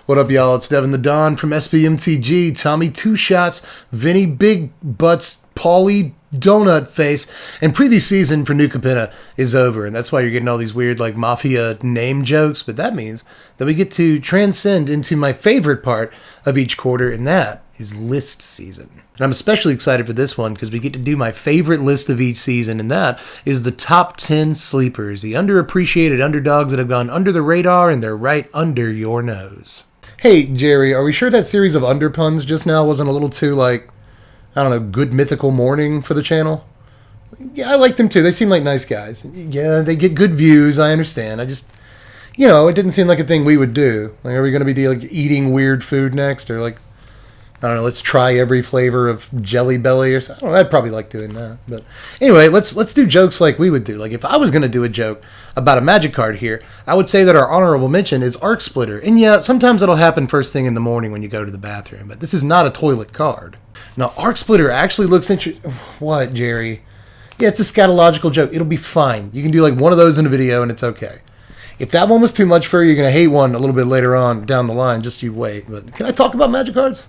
What up, y'all? It's Devin the Don from Mtg. Tommy Two Shots, Vinny Big Butts, Paulie Donut Face, and previous season for New Capenna is over, and that's why you're getting all these weird like mafia name jokes. But that means that we get to transcend into my favorite part of each quarter, and that is list season. And I'm especially excited for this one because we get to do my favorite list of each season, and that is the top 10 sleepers, the underappreciated underdogs that have gone under the radar and they're right under your nose. Hey, Jerry, are we sure that series of underpuns just now wasn't a little too, like, I don't know, good mythical morning for the channel? Yeah, I like them too. They seem like nice guys. Yeah, they get good views. I understand. I just, you know, it didn't seem like a thing we would do. Like, are we going to be like eating weird food next? Or like, I don't know, let's try every flavor of Jelly Belly or something. I don't know, I'd probably like doing that. But anyway, let's do jokes like we would do. Like if I was going to do a joke about a magic card here, I would say that our honorable mention is Arc Splitter. And yeah, sometimes it'll happen first thing in the morning when you go to the bathroom. But this is not a toilet card. Now, Arc Splitter actually looks interesting. What, Jerry? Yeah, it's a scatological joke. It'll be fine. You can do like one of those in a video and it's okay. If that one was too much for you, you're going to hate one a little bit later on down the line. Just you wait. But can I talk about magic cards?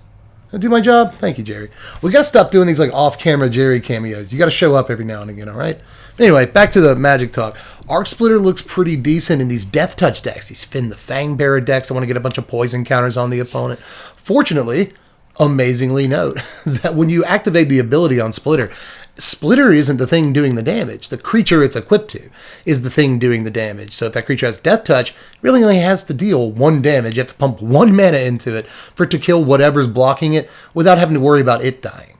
I do my job? Thank you, Jerry. We got to stop doing these like off-camera Jerry cameos. You got to show up every now and again, all right? But anyway, back to the magic talk. Arc Splitter looks pretty decent in these Death Touch decks, these Finn the Fangbearer decks. I want to get a bunch of poison counters on the opponent. Fortunately, amazingly note that when you activate the ability on Splitter, Splitter isn't the thing doing the damage. The creature it's equipped to is the thing doing the damage. So if that creature has Death Touch, it really only has to deal 1 damage. You have to pump 1 mana into it for it to kill whatever's blocking it without having to worry about it dying.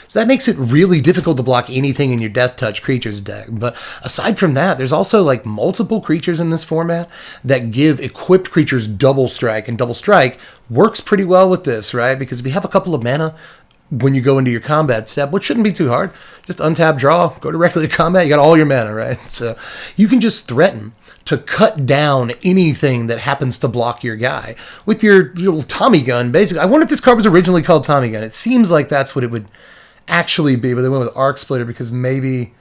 So that makes it really difficult to block anything in your Death Touch creatures deck. But aside from that, there's also like multiple creatures in this format that give equipped creatures double strike. And double strike works pretty well with this, right? Because if you have a couple of mana when you go into your combat step, which shouldn't be too hard, just untap, draw, go directly to combat, you got all your mana, right? So you can just threaten to cut down anything that happens to block your guy with your little Tommy gun, basically. I wonder if this card was originally called Tommy Gun. It seems like that's what it would actually be, but they went with Arc Splitter because maybe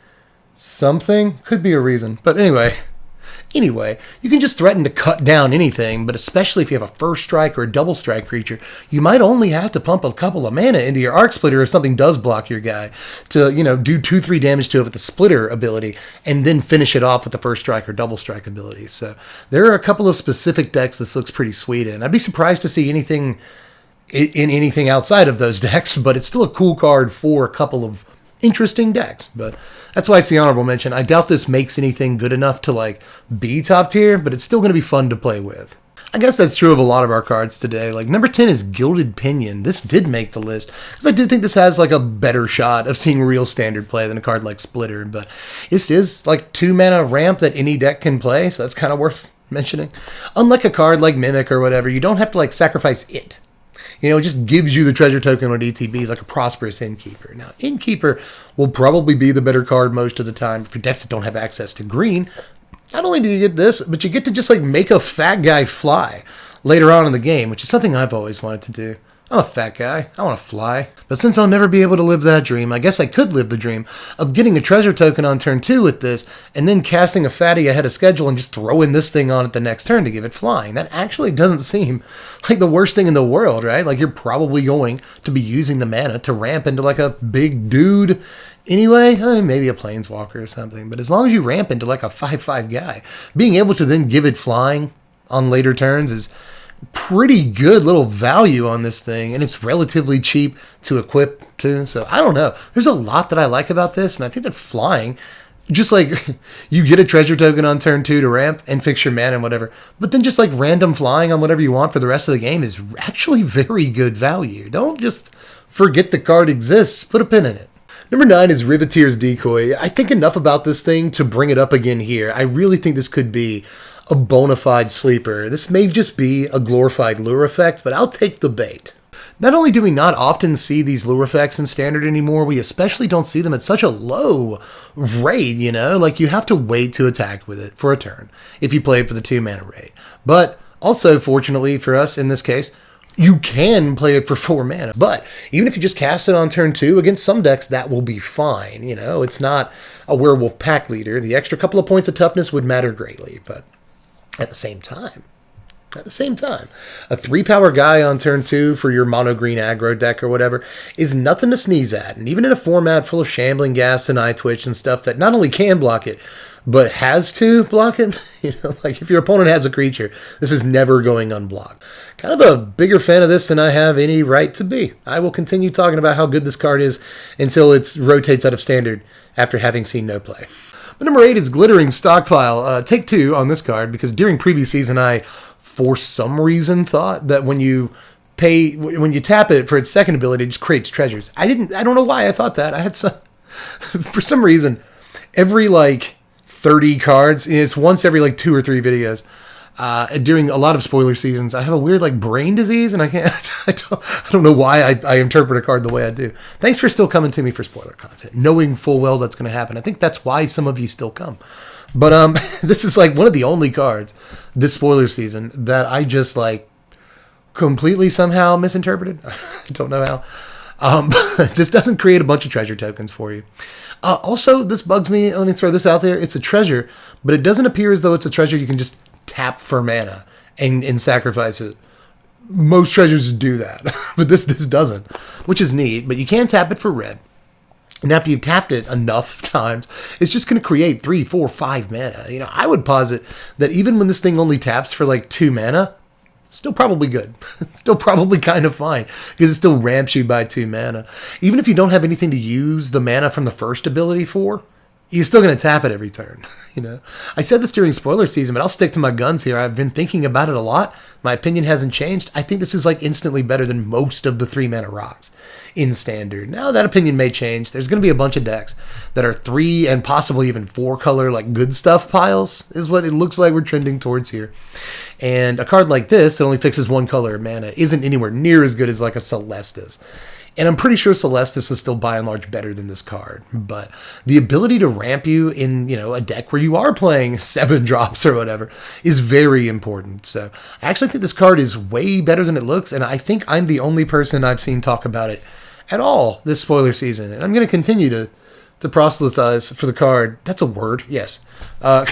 something could be a reason. But anyway, you can just threaten to cut down anything, but especially if you have a first strike or a double strike creature, you might only have to pump a couple of mana into your Arc Splitter if something does block your guy to, you know, do 2-3 damage to it with the Splitter ability and then finish it off with the first strike or double strike ability. So there are a couple of specific decks this looks pretty sweet in. I'd be surprised to see anything in anything outside of those decks, but it's still a cool card for a couple of interesting decks. But that's why it's the honorable mention. I doubt this makes anything good enough to like be top tier, but it's still going to be fun to play with. I guess that's true of a lot of our cards today. Like number 10 is Gilded Pinion. This did make the list because I do think this has like a better shot of seeing real standard play than a card like Splitter. But this is like 2 mana ramp that any deck can play, so that's kind of worth mentioning. Unlike a card like Mimic or whatever, you don't have to like sacrifice it. You know, it just gives you the treasure token on ETBs like a Prosperous Innkeeper. Now, Innkeeper will probably be the better card most of the time for decks that don't have access to green. Not only do you get this, but you get to just like make a fat guy fly later on in the game, which is something I've always wanted to do. I'm a fat guy. I want to fly. But since I'll never be able to live that dream, I guess I could live the dream of getting a treasure token on turn 2 with this and then casting a fatty ahead of schedule and just throwing this thing on at the next turn to give it flying. That actually doesn't seem like the worst thing in the world, right? Like you're probably going to be using the mana to ramp into like a big dude anyway. Maybe a planeswalker or something. But as long as you ramp into like a 5/5 guy, being able to then give it flying on later turns is pretty good little value on this thing, and it's relatively cheap to equip too. So I don't know, there's a lot that I like about this, and I think that flying, just like you get a treasure token on turn 2 to ramp and fix your mana and whatever, but then just like random flying on whatever you want for the rest of the game is actually very good value. Don't just forget the card exists, put a pin in it. Number 9 is Riveteers Decoy. I think enough about this thing to bring it up again here. I really think this could be a bona fide sleeper. This may just be a glorified lure effect, but I'll take the bait. Not only do we not often see these lure effects in Standard anymore, we especially don't see them at such a low rate, you know? Like, you have to wait to attack with it for a turn if you play it for the 2 mana rate. But also, fortunately for us in this case, you can play it for 4 mana. But even if you just cast it on turn 2, against some decks, that will be fine. You know, it's not a werewolf pack leader. The extra couple of points of toughness would matter greatly, but at the same time, At the same time, a 3-power guy on turn 2 for your mono green aggro deck or whatever is nothing to sneeze at. And even in a format full of shambling gas and eye twitch and stuff that not only can block it, but has to block it, like if your opponent has a creature, this is never going unblocked. Kind of a bigger fan of this than I have any right to be. I will continue talking about how good this card is until it rotates out of standard after having seen no play. But number 8 is Glittering Stockpile. Take 2 on this card because during previous season I, for some reason, thought that when you tap it for its second ability, it just creates treasures. I don't know why I thought that. I had some, for some reason, every 30 cards, it's once every 2 or 3 videos. During a lot of spoiler seasons, I have a weird brain disease, and I don't know why I interpret a card the way I do. Thanks for still coming to me for spoiler content, knowing full well that's going to happen. I think that's why some of you still come. But this is one of the only cards this spoiler season that I just completely somehow misinterpreted. I don't know how. But this doesn't create a bunch of treasure tokens for you. Also, this bugs me. Let me throw this out there. It's a treasure, but it doesn't appear as though it's a treasure you can just tap for mana and sacrifice it. Most treasures do that, but this doesn't, which is neat. But you can tap it for red. And after you've tapped it enough times, it's just going to create 3, 4, 5 mana. I would posit that even when this thing only taps for 2 mana, still probably good. Still probably kind of fine because it still ramps you by 2 mana. Even if you don't have anything to use the mana from the first ability for, you're still going to tap it every turn. I said this during spoiler season, but I'll stick to my guns here. I've been thinking about it a lot. My opinion hasn't changed. I think this is instantly better than most of the 3 mana rocks in standard. Now that opinion may change. There's going to be a bunch of decks that are 3 and possibly even 4 color good stuff piles is what it looks like we're trending towards here. And a card like this that only fixes 1 color of mana isn't anywhere near as good as a Celestis. And I'm pretty sure Celestis is still by and large better than this card. But the ability to ramp you in, a deck where you are playing 7 drops or whatever is very important. So I actually think this card is way better than it looks. And I think I'm the only person I've seen talk about it at all this spoiler season. And I'm going to continue to proselytize for the card. That's a word, yes. So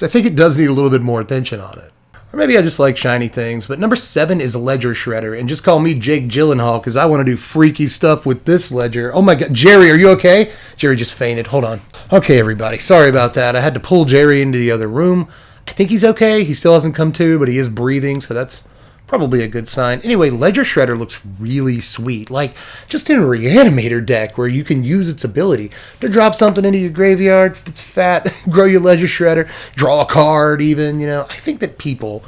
I think it does need a little bit more attention on it. Or maybe I just like shiny things. But number 7 is Ledger Shredder. And just call me Jake Gyllenhaal because I want to do freaky stuff with this ledger. Oh my God. Jerry, are you okay? Jerry just fainted. Hold on. Okay, everybody. Sorry about that. I had to pull Jerry into the other room. I think he's okay. He still hasn't come to, but he is breathing. So that's probably a good sign. Anyway, Ledger Shredder looks really sweet. Just in a Reanimator deck where you can use its ability to drop something into your graveyard that's fat, grow your Ledger Shredder, draw a card even, I think that people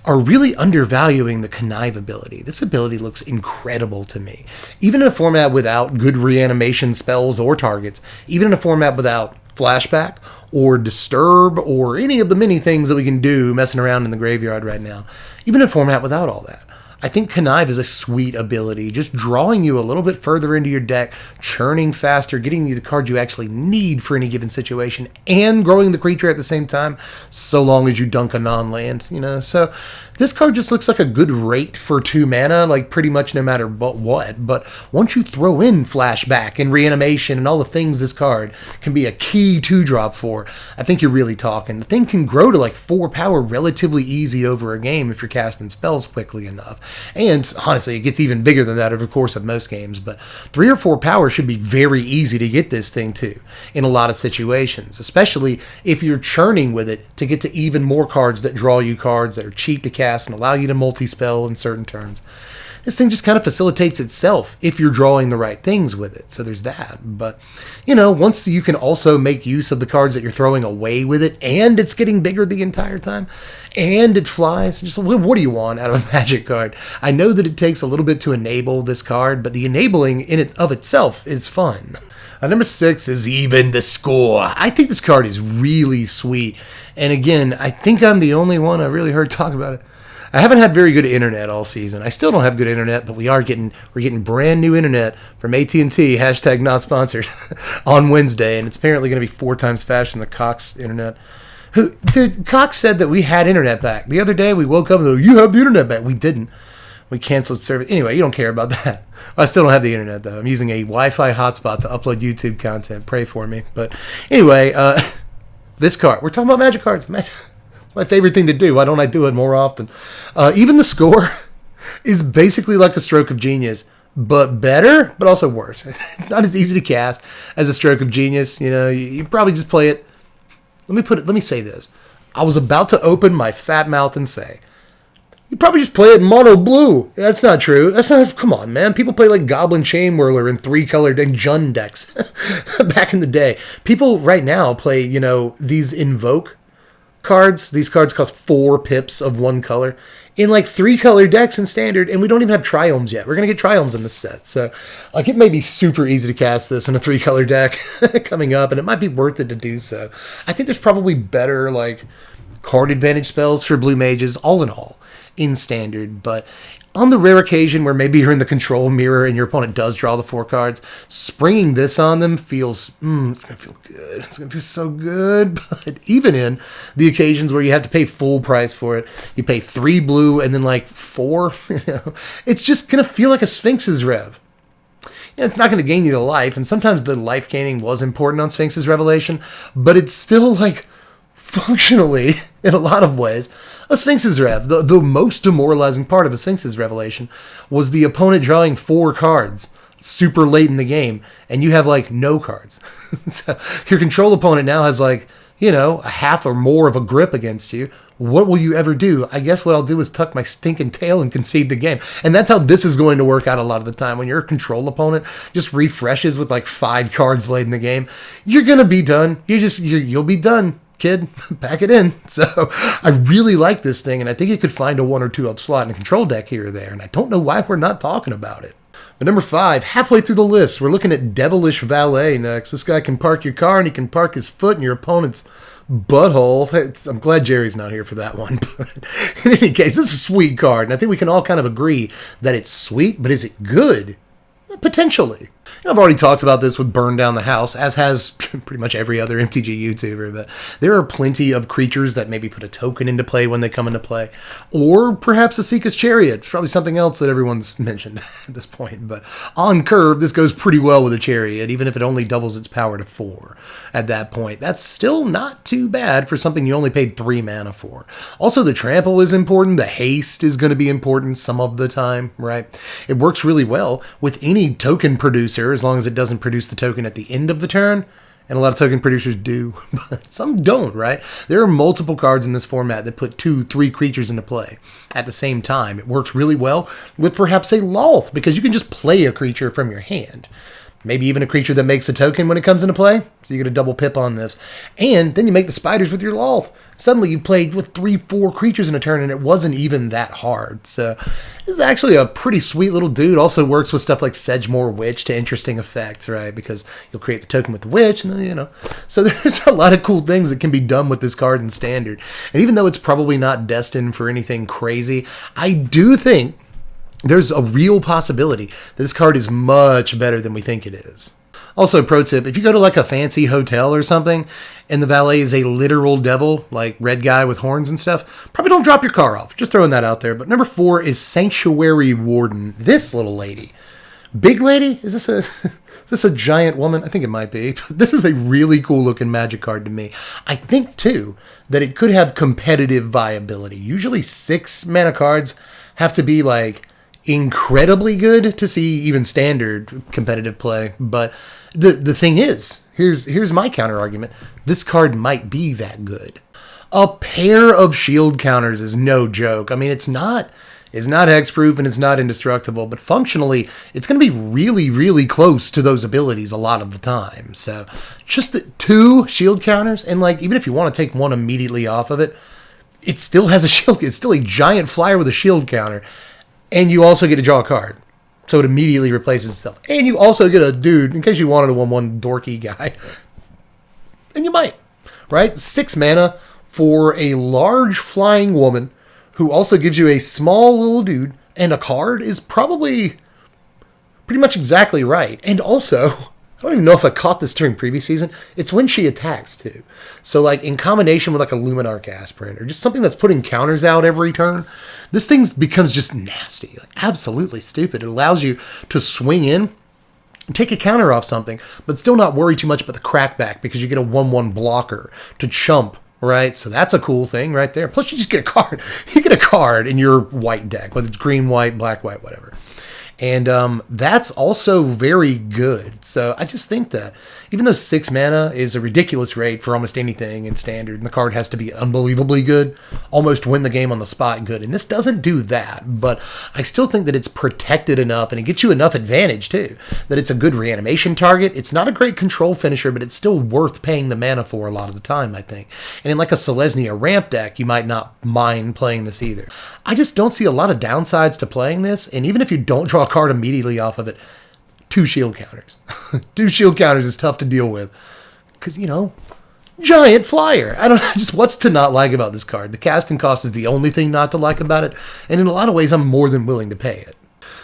are really undervaluing the Connive ability. This ability looks incredible to me. Even in a format without good reanimation spells or targets, even in a format without Flashback or Disturb or any of the many things that we can do messing around in the graveyard right now, even in a format without all that. I think Connive is a sweet ability, just drawing you a little bit further into your deck, churning faster, getting you the card you actually need for any given situation, and growing the creature at the same time, so long as you dunk a non-land, So this card just looks like a good rate for 2 mana, pretty much no matter what. But once you throw in Flashback and Reanimation and all the things this card can be a key 2-drop for, I think you're really talking. The thing can grow to 4 power relatively easy over a game if you're casting spells quickly enough. And honestly, it gets even bigger than that over the course of most games. But 3 or 4 power should be very easy to get this thing to in a lot of situations, especially if you're churning with it to get to even more cards that draw you cards that are cheap to cast and allow you to multi-spell in certain turns. This thing just kind of facilitates itself if you're drawing the right things with it. So there's that. But, once you can also make use of the cards that you're throwing away with it, and it's getting bigger the entire time, and it flies, just what do you want out of a Magic card? I know that it takes a little bit to enable this card, but the enabling in it of itself is fun. Number 6 is Even the Score. I think this card is really sweet. And again, I think I'm the only one I've really heard talk about it. I haven't had very good internet all season. I still don't have good internet, but we're getting brand new internet from AT&T, hashtag not sponsored, on Wednesday, and it's apparently going to be 4 times faster than the Cox internet. Dude, Cox said that we had internet back. The other day we woke up and like, you have the internet back. We didn't. We canceled service. Anyway, you don't care about that. I still don't have the internet, though. I'm using a Wi-Fi hotspot to upload YouTube content. Pray for me. But anyway, this card. We're talking about Magic cards. Why my favorite thing to do. Why don't I do it more often? Even the score is basically like a stroke of genius, but better, but also worse. It's not as easy to cast as a stroke of genius. You know, you probably just play it. Let me say this. I was about to open my fat mouth and say, you probably just play it in mono blue. That's not true. Come on, man. People play like Goblin Chain Whirler in 3-colored and Jund decks back in the day. People right now play, you know, these Invoke cards. These cards cost 4 pips of 1 color in like 3-color decks in Standard, and we don't even have Triomes yet. We're going to get Triomes in this set. So, like, it may be super easy to cast this in a 3-color deck coming up, and it might be worth it to do so. I think there's probably better, like, card advantage spells for blue mages, all in all, in Standard, but on the rare occasion where maybe you're in the control mirror and your opponent does draw the 4 cards, springing this on them feels, it's going to feel good. It's going to feel so good. But even in the occasions where you have to pay full price for it, you pay 3 blue and then like 4, you know, it's just going to feel like a Sphinx's Rev. Yeah, it's not going to gain you the life, and sometimes the life gaining was important on Sphinx's Revelation, but it's still like functionally, in a lot of ways, a Sphinx's Rev. The most demoralizing part of a Sphinx's Revelation was the opponent drawing 4 cards super late in the game, and you have, like, no cards. So your control opponent now has, like, you know, a half or more of a grip against you. What will you ever do? I guess what I'll do is tuck my stinking tail and concede the game. And that's how this is going to work out a lot of the time. When your control opponent just refreshes with, like, 5 cards late in the game, you're going to be done. You'll be done. Kid, pack it in. So I really like this thing, and I think it could find a 1 or 2 up slot in a control deck here or there, and I don't know why we're not talking about it. But number 5, halfway through the list, we're looking at Devilish Valet next. This guy can park your car, and he can park his foot in your opponent's butthole. I'm glad Jerry's not here for that one. But in any case, this is a sweet card, and I think we can all kind of agree that it's sweet, but is it good? Potentially. I've already talked about this with Burn Down the House, as has pretty much every other MTG YouTuber, but there are plenty of creatures that maybe put a token into play when they come into play, or perhaps a Seeker's Chariot. It's probably something else that everyone's mentioned at this point, but on curve, this goes pretty well with a Chariot, even if it only doubles its power to 4 at that point. That's still not too bad for something you only paid 3 mana for. Also, the trample is important. The haste is going to be important some of the time, right? It works really well with any token producer, as long as it doesn't produce the token at the end of the turn, and a lot of token producers do, but some don't, right? There are multiple cards in this format that put 2-3 creatures into play at the same time. It works really well with perhaps a Lolth, because you can just play a creature from your hand. Maybe even a creature that makes a token when it comes into play. So you get a double pip on this. And then you make the spiders with your Lolth. Suddenly you played with 3-4 creatures in a turn, and it wasn't even that hard. So this is actually a pretty sweet little dude. Also works with stuff like Sedgemoor Witch to interesting effects, right? Because you'll create the token with the witch, and then, you know. So there's a lot of cool things that can be done with this card in Standard. And even though it's probably not destined for anything crazy, I do think there's a real possibility that this card is much better than we think it is. Also, pro tip, if you go to like a fancy hotel or something, and the valet is a literal devil, like red guy with horns and stuff, probably don't drop your car off. Just throwing that out there. But number 4 is Sanctuary Warden. This little lady. Big lady? Is this a giant woman? I think it might be. This is a really cool looking magic card to me. I think, too, that it could have competitive viability. Usually 6 mana cards have to be like incredibly good to see even Standard competitive play, but the thing is, here's my counter argument. This card might be that good. A pair of shield counters is no joke. I mean, it's not hexproof and it's not indestructible, but functionally, it's going to be really, really close to those abilities a lot of the time. So just the 2 shield counters, and like even if you want to take one immediately off of it, it still has a shield. It's still a giant flyer with a shield counter. And you also get to draw a card. So it immediately replaces itself. And you also get a dude, in case you wanted a 1/1 dorky guy. And you might, right? 6 mana for a large flying woman who also gives you a small little dude and a card is probably pretty much exactly right. And also, I don't even know if I caught this during previous season. It's when she attacks, too. So, like, in combination with, like, a Luminarch Aspirant or just something that's putting counters out every turn, this thing becomes just nasty. Like, absolutely stupid. It allows you to swing in, take a counter off something, but still not worry too much about the crackback because you get a 1/1 blocker to chump right? So that's a cool thing right there. Plus, you just get a card. You get a card in your white deck, whether it's green, white, black, white, whatever. And that's also very good. So I just think that even though 6 mana is a ridiculous rate for almost anything in Standard, and the card has to be unbelievably good, almost win the game on the spot good. And this doesn't do that, but I still think that it's protected enough, and it gets you enough advantage too, that it's a good reanimation target. It's not a great control finisher, but it's still worth paying the mana for a lot of the time, I think. And in like a Selesnya ramp deck, you might not mind playing this either. I just don't see a lot of downsides to playing this, and even if you don't draw a card immediately off of it, 2 shield counters. 2 shield counters is tough to deal with because, you know, giant flyer. I don't know, just what's to not like about this card. The casting cost is the only thing not to like about it, and in a lot of ways I'm more than willing to pay it.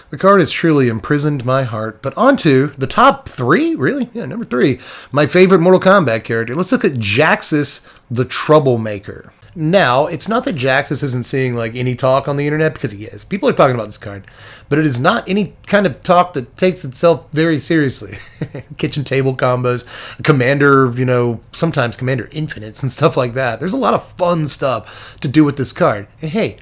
The card has truly imprisoned my heart. But on to the top 3, really? Yeah, number 3. My favorite Mortal Kombat character. Let's look at Jaxus the Troublemaker. Now, it's not that Jaxus isn't seeing like any talk on the internet, because he is. People are talking about this card, but it is not any kind of talk that takes itself very seriously. Kitchen table combos, Commander, you know, sometimes Commander Infinites and stuff like that. There's a lot of fun stuff to do with this card. And hey,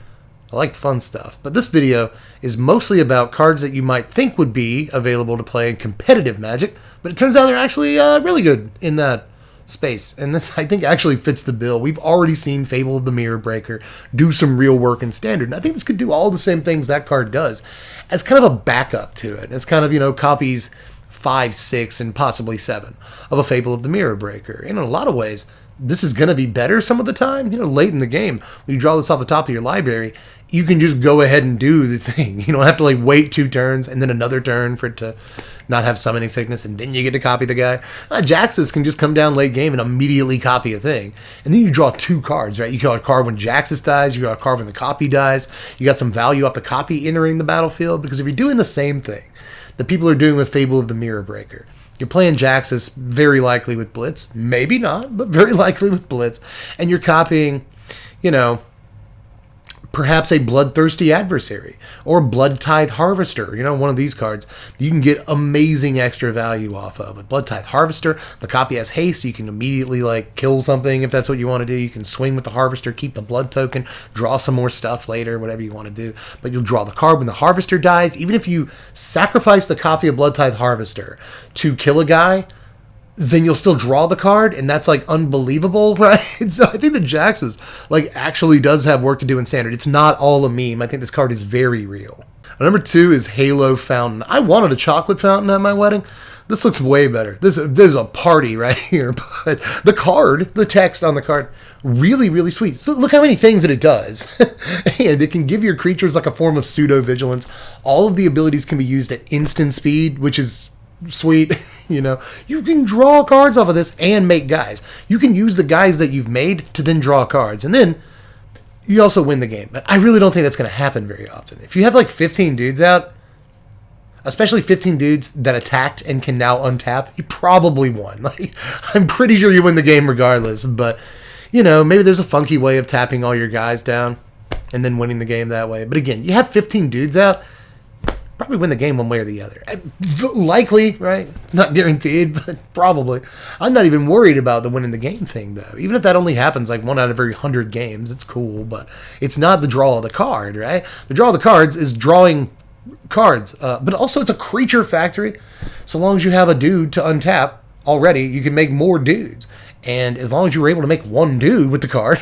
I like fun stuff. But this video is mostly about cards that you might think would be available to play in competitive Magic, but it turns out they're actually really good in that space, and this I think actually fits the bill. We've already seen Fable of the Mirror Breaker do some real work in Standard, and I think this could do all the same things that card does as kind of a backup to it, as kind of, you know, copies 5, 6, and possibly 7 of a Fable of the Mirror Breaker. And in a lot of ways, this is going to be better some of the time. You know, late in the game, when you draw this off the top of your library, you can just go ahead and do the thing. You don't have to like wait 2 turns and then another turn for it to not have summoning sickness, and then you get to copy the guy. Jaxus can just come down late game and immediately copy a thing. And then you draw 2 cards, right? You got a card when Jaxus dies, you got a card when the copy dies, you got some value off the copy entering the battlefield, because if you're doing the same thing that people are doing with Fable of the Mirror Breaker, you're playing Jaxus very likely with Blitz, maybe not, but very likely with Blitz, and you're copying, you know, perhaps a Bloodthirsty Adversary or Blood Tithe Harvester, you know, one of these cards you can get amazing extra value off of. A Blood Tithe Harvester, the copy has haste, so you can immediately like kill something if that's what you want to do. You can swing with the Harvester, keep the blood token, draw some more stuff later, whatever you want to do. But you'll draw the card when the Harvester dies. Even if you sacrifice the copy of Blood Tithe Harvester to kill a guy, then you'll still draw the card, and that's like unbelievable, right? So I think the Jaxus like actually does have work to do in Standard. It's not all a meme. I think this card is very real. Number 2 is Halo Fountain. I wanted a chocolate fountain at my wedding. This looks way better. This is a party right here, but the card, the text on the card, really, really sweet. So look how many things that it does. And it can give your creatures like a form of pseudo-vigilance. All of the abilities can be used at instant speed, which is sweet. You know, you can draw cards off of this and make guys. You can use the guys that you've made to then draw cards, and then you also win the game. But I really don't think that's going to happen very often. If you have like 15 dudes out, especially 15 dudes that attacked and can now untap, you probably won. Like, I'm pretty sure you win the game regardless, but you know, maybe there's a funky way of tapping all your guys down and then winning the game that way. But again, you have 15 dudes out, probably win the game one way or the other. Likely, right? It's not guaranteed, but probably. I'm not even worried about the winning the game thing, though. Even if that only happens like 1 out of every 100 games, it's cool, but it's not the draw of the card, right? The draw of the cards is drawing cards, but also it's a creature factory. So long as you have a dude to untap already, you can make more dudes. And as long as you were able to make 1 dude with the card,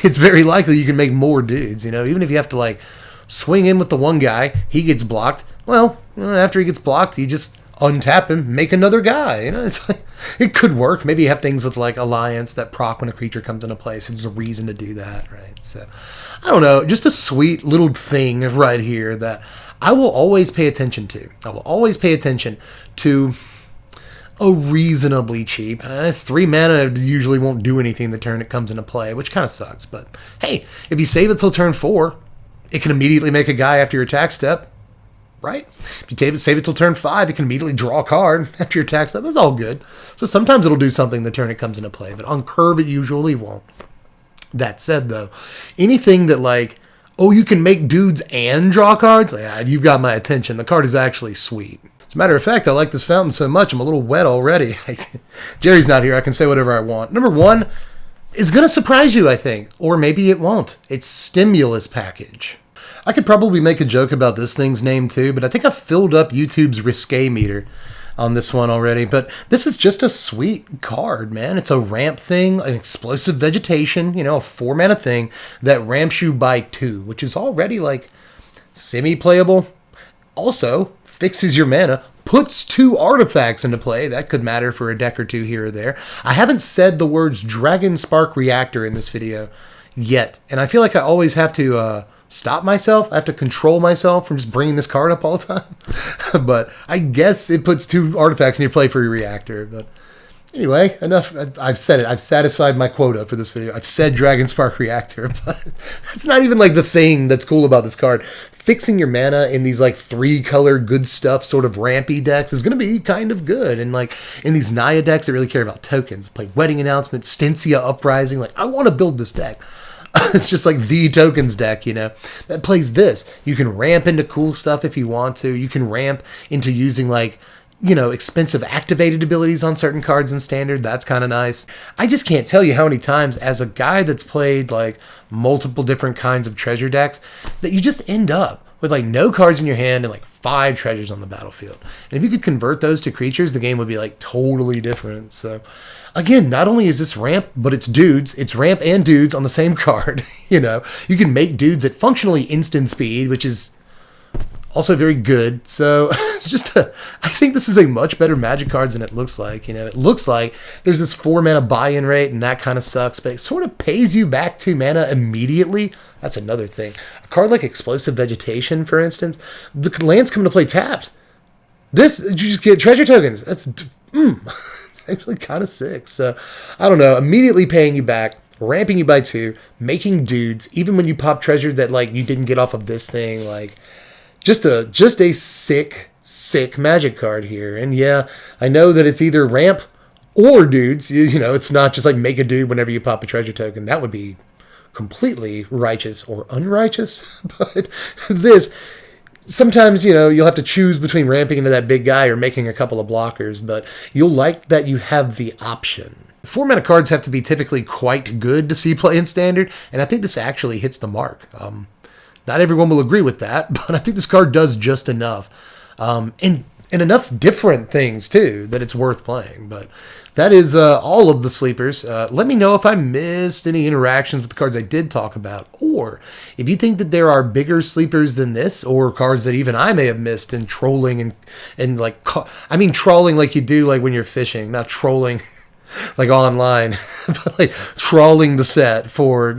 it's very likely you can make more dudes, you know? Even if you have to like swing in with the one guy, he gets blocked. Well, after he gets blocked, you just untap him, make another guy. You know, it's like, it could work. Maybe you have things with like Alliance that proc when a creature comes into play, so there's a reason to do that, right? So, I don't know, just a sweet little thing right here that I will always pay attention to. I will always pay attention to a reasonably cheap. 3 mana usually won't do anything the turn it comes into play, which kind of sucks. But hey, if you save it till turn 4, it can immediately make a guy after your attack step, right? If you save it till turn 5, it can immediately draw a card after your attack step. That's all good. So sometimes it'll do something the turn it comes into play, but on curve it usually won't. That said, though, anything that like, oh, you can make dudes and draw cards, like, you've got my attention. The card is actually sweet. As a matter of fact, I like this fountain so much, I'm a little wet already. Jerry's not here. I can say whatever I want. Number 1, is going to surprise you, I think. Or maybe it won't. It's Stimulus Package. I could probably make a joke about this thing's name too, but I think I've filled up YouTube's risque meter on this one already. But this is just a sweet card, man. It's a ramp thing, an explosive vegetation, a 4-mana thing that ramps you by 2, which is already like semi-playable. Also, fixes your mana, puts 2 artifacts into play. That could matter for a deck or 2 here or there. I haven't said the words Dragon Spark Reactor in this video yet, and I feel like I always have to stop myself. I have to control myself from just bringing this card up all the time. But I guess it puts 2 artifacts in your play for your reactor. But anyway, enough. I've said it. I've satisfied my quota for this video. I've said Dragon Spark Reactor, but that's not even like the thing that's cool about this card. Fixing your mana in these like 3-color good stuff sort of rampy decks is going to be kind of good. And like in these Naya decks that really care about tokens, play Wedding Announcement, Stensia Uprising. Like I want to build this deck. It's just like the tokens deck, that plays this. You can ramp into cool stuff if you want to. You can ramp into using like, expensive activated abilities on certain cards in Standard. That's kind of nice. I just can't tell you how many times as a guy that's played like multiple different kinds of treasure decks that you just end up with like no cards in your hand and like 5 treasures on the battlefield. And if you could convert those to creatures, the game would be like totally different. So again, not only is this ramp, but it's dudes. It's ramp and dudes on the same card. You can make dudes at functionally instant speed, which is also very good. So it's just I think this is a much better Magic card than it looks like. It looks like there's this 4-mana buy-in rate, and that kind of sucks, but it sort of pays you back 2 mana immediately. That's another thing. A card like Explosive Vegetation, for instance, the lands come to play tapped. This, you just get treasure tokens. That's actually kind of sick. So I don't know, immediately paying you back, ramping you by 2, making dudes, even when you pop treasure that like you didn't get off of this thing, like just a sick Magic card here. And yeah, I know that it's either ramp or dudes. It's not just like make a dude whenever you pop a treasure token. That would be completely righteous or unrighteous. But this, sometimes, you'll have to choose between ramping into that big guy or making a couple of blockers, but you'll like that you have the option. 4-mana cards have to be typically quite good to see play in Standard, and I think this actually hits the mark. Not everyone will agree with that, but I think this card does just enough. And enough different things, too, that it's worth playing. But that is all of the sleepers. Let me know if I missed any interactions with the cards I did talk about, or if you think that there are bigger sleepers than this, or cards that even I may have missed in trolling and like, I mean trawling like you do like when you're fishing, not trolling like online, but like trawling the set for,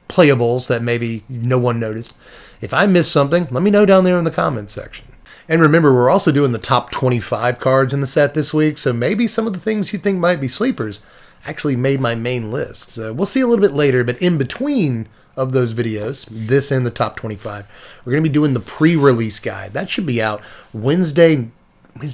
playables that maybe no one noticed. If I missed something, let me know down there in the comments section. And remember, we're also doing the top 25 cards in the set this week, so maybe some of the things you think might be sleepers actually made my main list. So we'll see a little bit later, but in between of those videos, this and the top 25, we're going to be doing the pre-release guide. That should be out Wednesday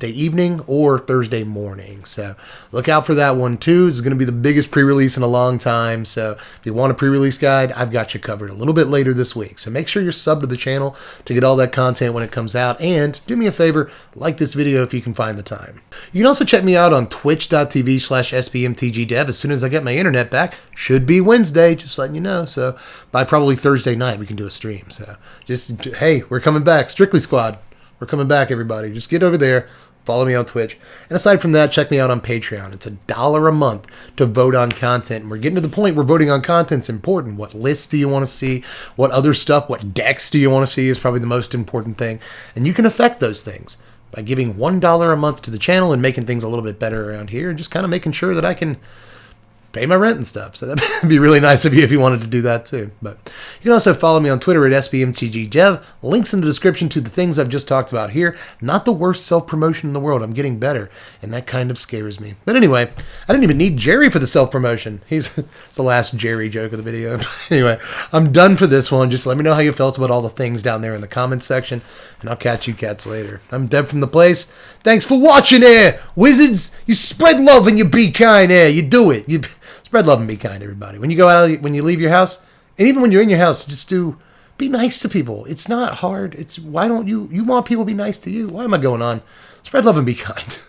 evening or Thursday morning. So look out for that one too. It's going to be the biggest pre-release in a long time. So if you want a pre-release guide, I've got you covered a little bit later this week. So make sure you're subbed to the channel to get all that content when it comes out. And do me a favor, like this video if you can find the time. You can also check me out on twitch.tv/SBMTGDev as soon as I get my internet back. Should be Wednesday, just letting you know. So by probably Thursday night, we can do a stream. So just, hey, we're coming back. Strictly Squad. We're coming back, everybody. Just get over there. Follow me on Twitch. And aside from that, check me out on Patreon. It's $1 a month to vote on content. And we're getting to the point where voting on content's important. What lists do you want to see? What other stuff? What decks do you want to see is probably the most important thing. And you can affect those things by giving $1 a month to the channel and making things a little bit better around here. And just kind of making sure that I can pay my rent and stuff. So that'd be really nice of you if you wanted to do that too. But you can also follow me on Twitter at SBMTGDev. Links in the description to the things I've just talked about here. Not the worst self-promotion in the world. I'm getting better, and that kind of scares me. But anyway, I didn't even need Jerry for the self-promotion. It's the last Jerry joke of the video. But anyway, I'm done for this one. Just let me know how you felt about all the things down there in the comments section, and I'll catch you cats later. I'm Deb from the place. Thanks for watching here, wizards. You spread love and you be kind here. You do it. You spread love and be kind, everybody. When you go out, when you leave your house, and even when you're in your house, just be nice to people. It's not hard. Why don't you want people to be nice to you? Why am I going on? Spread love and be kind.